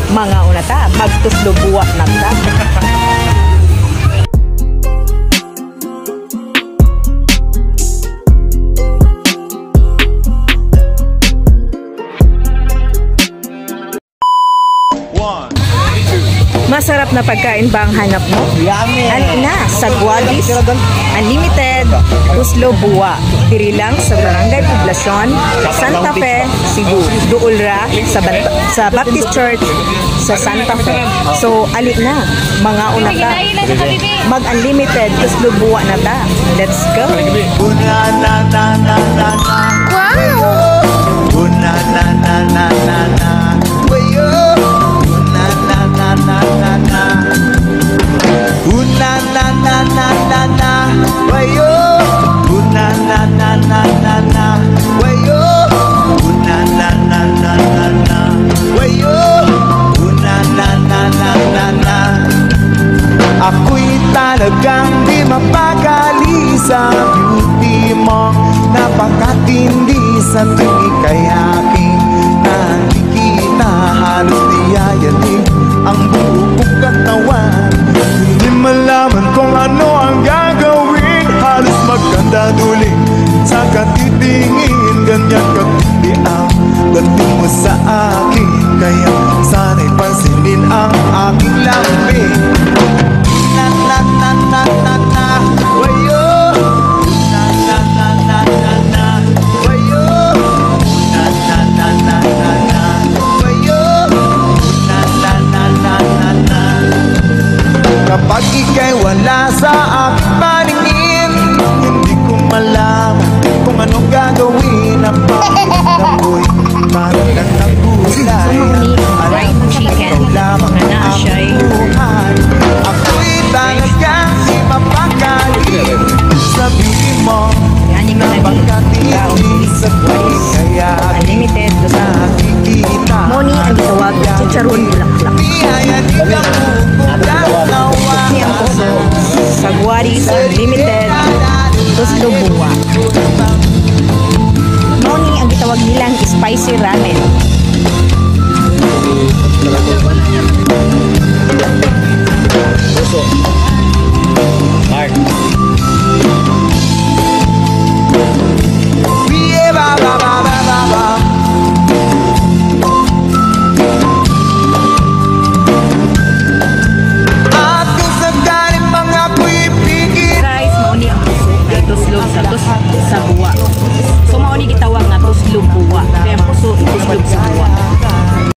mga unata, magtuslo buwak na ta. Masarap na pagkain ba ang hanap mo? Alina, Sagwadis, Unlimited, Tuslo Buwa. Diri lang sa Barangay Poblacion, Santa Fe, Cebu. Duulra sa Baptist Church sa Santa Fe. So, alit na, mga unata. Mag-unlimited, Tuslo Buwa na ta. Let's go! Ako'y talagang di mapakali sa beauty mo. Napakatindi sa tuwing kaya aking nakikita. Halos niyayanig ang buong katawan. Hindi malaman kung ano ang gagawin. Halos magkanda duling sa katitingin. Ganyan katindi ang dating mo sa akin. Kaya sana'y pansinin ang aking lambing. Kapag ika'y wala sa aking paningin, hindi ko malaman kung anong gagawin. Ang pakiramdam ko'y parang lang nagulay. Alam mo ikaw lamang ang buhay. Ako'y talagang di mapakali sa beauty mo. Napakatindi sa tuwing kaya Unlimited, nakikita. Moni ang tawag, chicharon bulaklak. Sagwadis, Unlimited, Tuslo Buwa. Moni ang gitawag nilang spicy ramen.